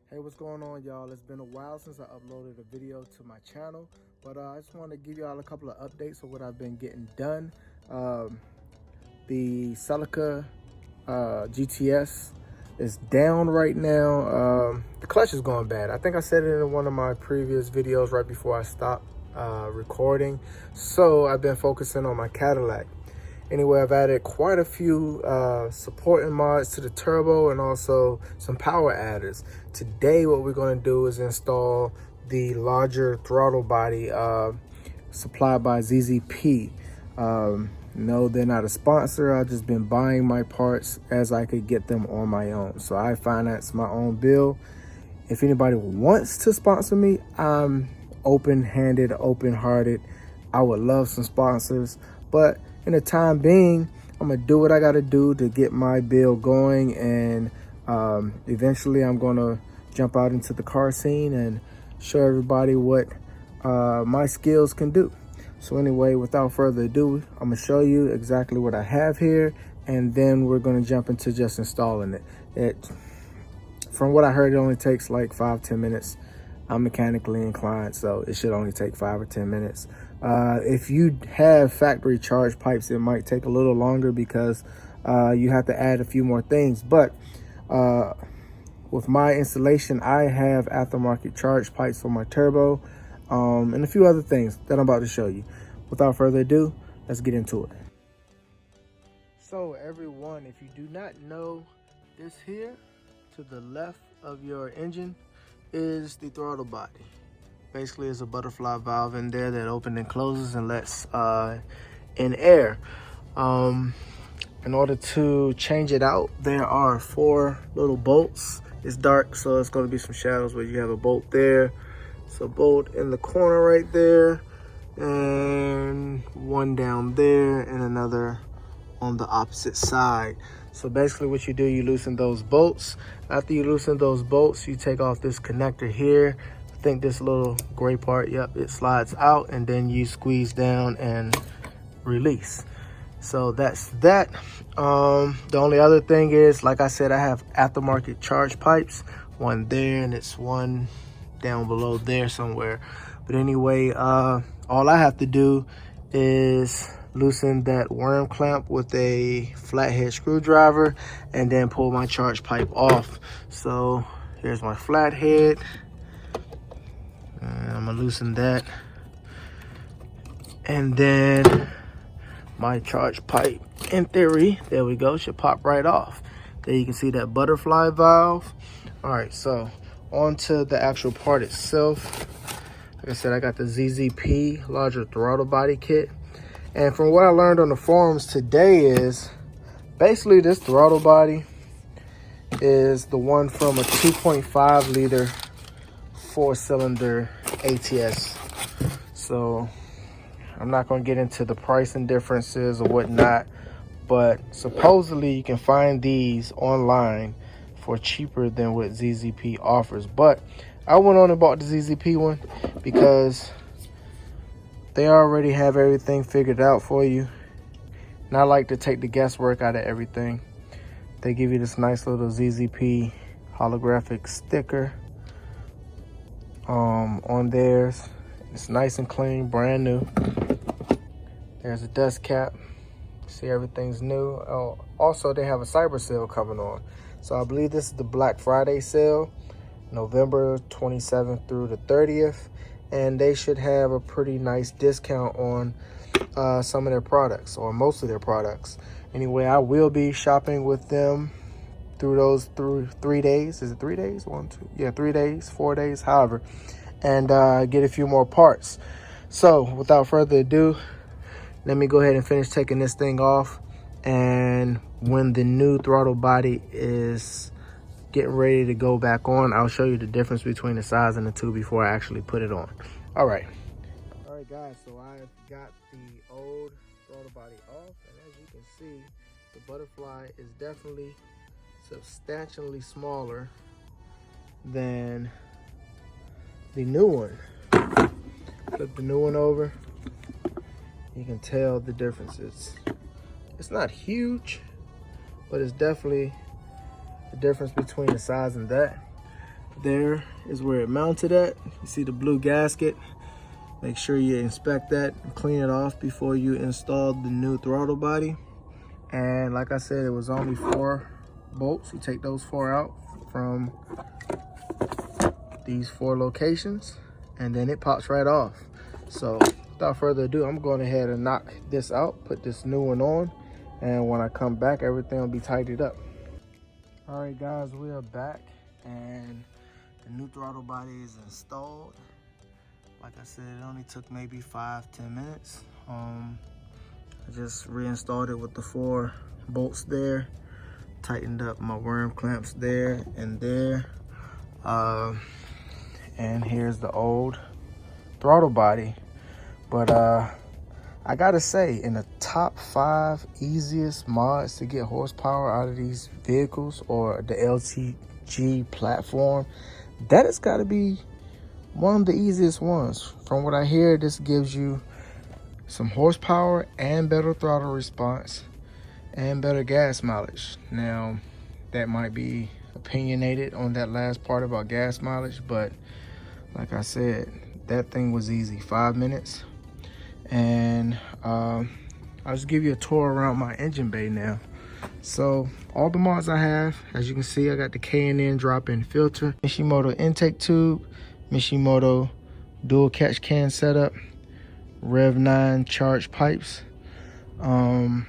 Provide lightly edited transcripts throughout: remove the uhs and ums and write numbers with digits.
Hey, what's going on, y'all? It's been a while since I uploaded a video to my channel, but I just want to give y'all a couple of updates of what I've been getting done. The Cadillac GTS is down right now. The clutch is going bad. I think I said it in one of my previous videos right before I stopped recording. So I've been focusing on my Cadillac. Anyway, I've added quite a few supporting mods to the turbo and also some power adders. Today, what we're going to do is install the larger throttle body supplied by ZZP. No, they're not a sponsor. I've just been buying my parts as I could get them on my own. So I finance my own bill. If anybody wants to sponsor me, I'm open-handed, open-hearted. I would love some sponsors, but in the time being, I'm gonna do what I gotta do to get my bill going, and eventually I'm gonna jump out into the car scene and show everybody what my skills can do. So anyway, without further ado, I'm gonna show you exactly what I have here, and then we're gonna jump into just installing it. From what I heard, it only takes like 5-10 minutes. I'm mechanically inclined, so it should only take 5 or 10 minutes. If you have factory charge pipes, it might take a little longer because you have to add a few more things. But with my installation, I have aftermarket charge pipes for my turbo and a few other things that I'm about to show you. Without further ado, let's get into it. So everyone, if you do not know, this here to the left of your engine is the throttle body. Basically, it's a butterfly valve in there that opens and closes and lets in air. In order to change it out, there are 4 little bolts. It's dark, so it's going to be some shadows where you have a bolt there. So bolt in the corner right there, and one down there, and another on the opposite side. So basically what you do, you loosen those bolts. After you loosen those bolts, you take off this connector here. I think this little gray part, yep, it slides out, and then you squeeze down and release. So that's that. The only other thing is, like I said, I have aftermarket charge pipes, one there, and it's one down below there somewhere. But anyway, all I have to do is loosen that worm clamp with a flathead screwdriver and then pull my charge pipe off. So here's my flathead, and I'm gonna loosen that, and then my charge pipe, in theory, there we go, should pop right off. There you can see that butterfly valve. All right, so on to the actual part itself. Like I said, I got the ZZP larger throttle body kit. And from what I learned on the forums today is, basically this throttle body is the one from a 2.5 liter 4-cylinder ATS. So I'm not going to get into the pricing differences or whatnot, but supposedly you can find these online for cheaper than what ZZP offers. But I went on and bought the ZZP one because they already have everything figured out for you. And I like to take the guesswork out of everything. They give you this nice little ZZP holographic sticker on theirs. It's nice and clean, brand new. There's a dust cap. See, everything's new. Oh, also, they have a cyber sale coming on. So I believe this is the Black Friday sale, November 27th through the 30th. And they should have a pretty nice discount on some of their products, or most of their products. Anyway, I will be shopping with them through 3 days. Is it 3 days? 1, 2, yeah, 3 days, 4 days, however, and get a few more parts. So without further ado, let me go ahead and finish taking this thing off, and when the new throttle body is getting ready to go back on, I'll show you the difference between the size and the two before I actually put it on. All right guys, so I've got the old throttle body off, and as you can see, the butterfly is definitely substantially smaller than the new one. Flip the new one over, you can tell the differences. It's not huge, but it's definitely the difference between the size and that. there is where it mounted at. You see the blue gasket. Make sure you inspect that and clean it off before you install the new throttle body. And like I said, it was only 4 bolts. You take those 4 out from these 4 locations, and then it pops right off. So without further ado, I'm going ahead and knock this out, put this new one on, and when I come back, everything will be tidied up. All right, guys, we are back, and the new throttle body is installed. Like I said, it only took maybe 5-10 minutes. I just reinstalled it with the 4 bolts there, tightened up my worm clamps there and there. And here's the old throttle body. But I gotta say, in the top 5 easiest mods to get horsepower out of these vehicles, or the LTG platform, that has got to be one of the easiest ones. From what I hear, this gives you some horsepower and better throttle response and better gas mileage. Now, that might be opinionated on that last part about gas mileage, but like I said, that thing was easy, 5 minutes. And I'll just give you a tour around my engine bay now. So all the mods I have, as you can see, I got the K&N drop-in filter, Mishimoto intake tube, Mishimoto dual catch can setup, Rev 9 charge pipes, and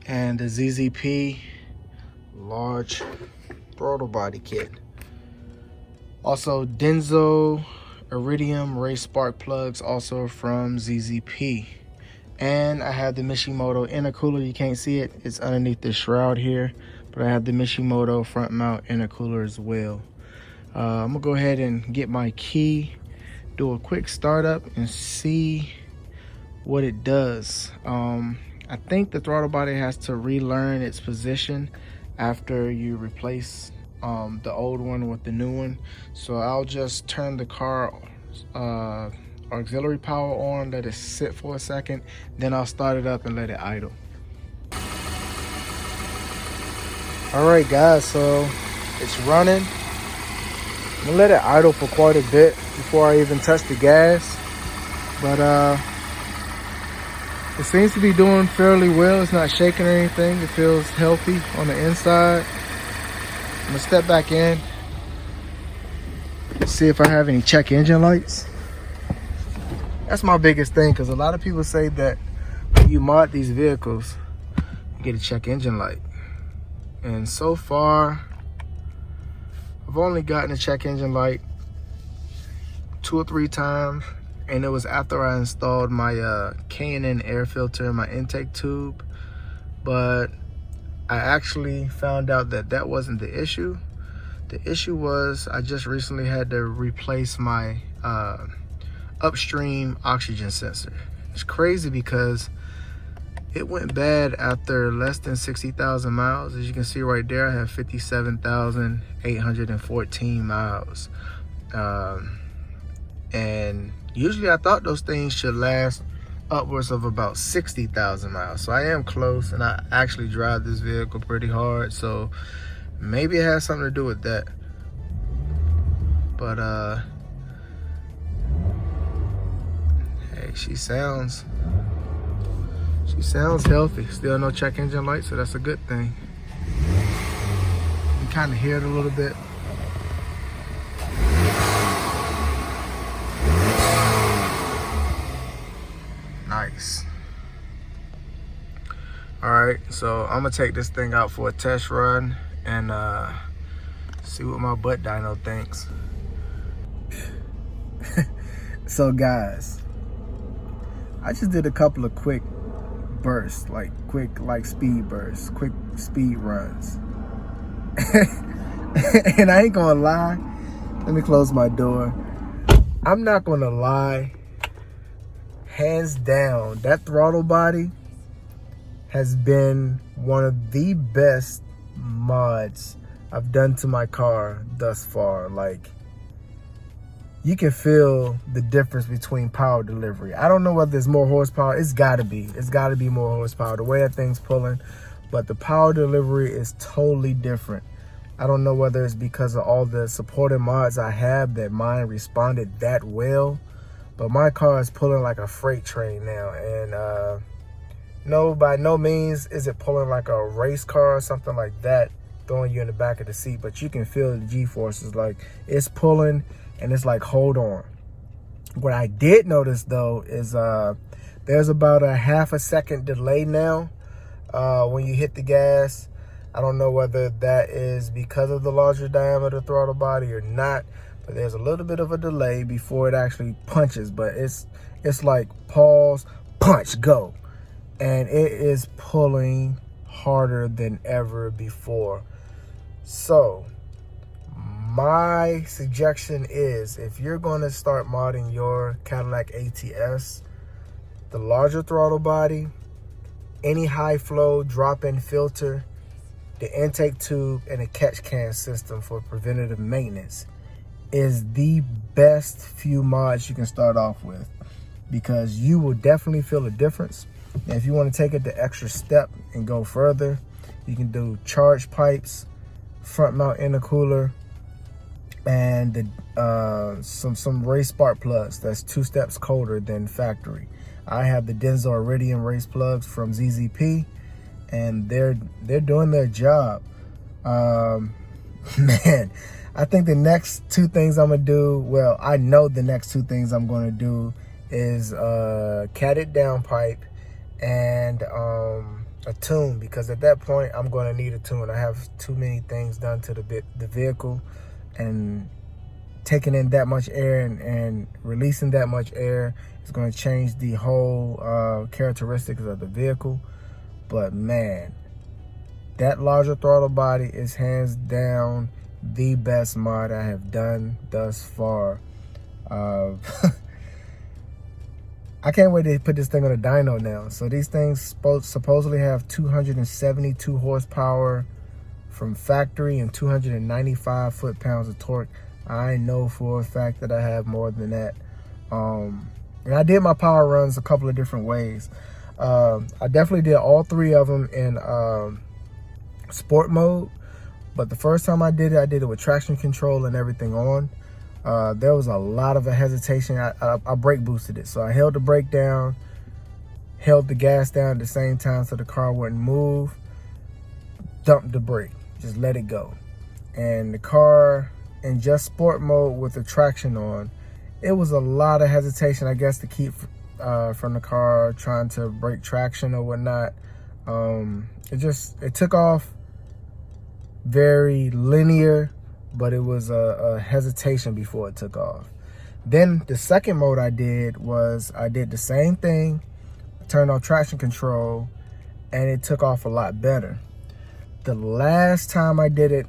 the ZZP large throttle body kit. Also Denso Iridium race spark plugs, also from ZZP. And I have the Mishimoto intercooler. You can't see it, it's underneath the shroud here, but I have the Mishimoto front mount intercooler as well. I'm gonna go ahead and get my key, do a quick startup and see what it does. I think the throttle body has to relearn its position after you replace the old one with the new one. So I'll just turn the car auxiliary power on, let it sit for a second, then I'll start it up and let it idle. All right, guys, so it's running. I'm gonna let it idle for quite a bit before I even touch the gas, but it seems to be doing fairly well. It's not shaking or anything. It feels healthy on the inside. I'm gonna step back in, see if I have any check engine lights. That's my biggest thing, because a lot of people say that when you mod these vehicles, you get a check engine light. And so far, I've only gotten a check engine light 2 or 3 times, and it was after I installed my K&N air filter in my intake tube. But I actually found out that that wasn't the issue. The issue was I just recently had to replace my upstream oxygen sensor. It's crazy because it went bad after less than 60,000 miles. As you can see right there, I have 57,814 miles. And usually I thought those things should last upwards of about 60,000 miles. So I am close, and I actually drive this vehicle pretty hard. So maybe it has something to do with that. But hey, she sounds healthy. Still no check engine light, so that's a good thing. You kind of hear it a little bit. Nice. All right, so I'm gonna take this thing out for a test run and see what my butt dyno thinks. So guys, I just did a couple of quick bursts, like speed bursts, quick speed runs. And I ain't gonna lie, let me close my door. I'm not gonna lie, hands down, that throttle body has been one of the best mods I've done to my car thus far. Like, you can feel the difference between power delivery. I don't know whether there's more horsepower. It's gotta be more horsepower, the way that thing's pulling, but the power delivery is totally different. I don't know whether it's because of all the supported mods I have that mine responded that well, but my car is pulling like a freight train now. And no, by no means is it pulling like a race car or something like that, throwing you in the back of the seat, but you can feel the G-forces. Like, it's pulling and it's like, hold on. What I did notice though is there's about a half a second delay now when you hit the gas. I don't know whether that is because of the larger diameter throttle body or not, but there's a little bit of a delay before it actually punches. But it's like pause, punch, go. And it is pulling harder than ever before. So my suggestion is, if you're going to start modding your Cadillac ATS, the larger throttle body, any high flow drop-in filter, the intake tube, and a catch can system for preventative maintenance is the best few mods you can start off with, because you will definitely feel a difference. And if you want to take it the extra step and go further, you can do charge pipes, front mount intercooler, and some race spark plugs that's 2 steps colder than factory. I have the Denso Iridium race plugs from ZZP, and they're doing their job. Man, I think the next 2 things I'm gonna do, well, I know the next 2 things I'm gonna do is catted downpipe and a tune, because at that point I'm going to need a tune. I have too many things done to the vehicle, and taking in that much air and releasing that much air is going to change the whole characteristics of the vehicle. But man, that larger throttle body is hands down the best mod I have done thus far. I can't wait to put this thing on a dyno now. So these things supposedly have 272 horsepower from factory and 295 foot-pounds of torque. I know for a fact that I have more than that. And I did my power runs a couple of different ways. I definitely did all 3 of them in sport mode. But the first time I did it with traction control and everything on. There was a lot of a hesitation. I brake boosted it. So I held the brake down, held the gas down at the same time so the car wouldn't move, dumped the brake, just let it go. And the car in just sport mode with the traction on, it was a lot of hesitation, I guess, to keep from the car trying to break traction or whatnot. It took off very linear, but it was a hesitation before it took off. Then the second mode I did was, I did the same thing, turned off traction control, and it took off a lot better. The last time I did it,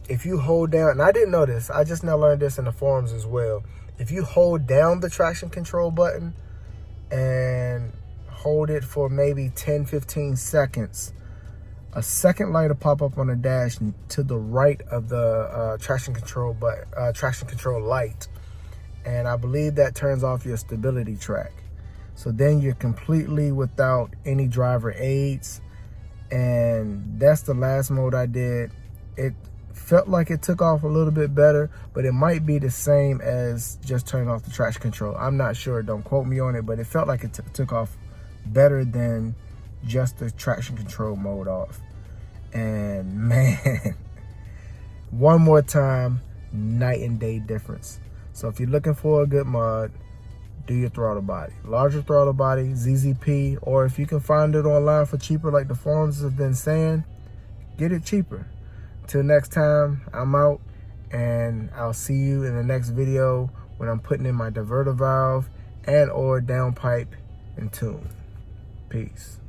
if you hold down, and I didn't know this, I just now learned this in the forums as well. If you hold down the traction control button and hold it for maybe 10-15 seconds, a second light will pop up on the dash to the right of the traction control light, and I believe that turns off your stability track. So then you're completely without any driver aids, and that's the last mode I did. It felt like it took off a little bit better, but it might be the same as just turning off the traction control. I'm not sure, don't quote me on it, but it felt like it took off better than just the traction control mode off. And man, one more time, night and day difference. So if you're looking for a good mod, do your throttle body. Larger throttle body, ZZP, or if you can find it online for cheaper like the forums have been saying, get it cheaper. Till next time, I'm out, and I'll see you in the next video when I'm putting in my diverter valve and or downpipe and tune. Peace.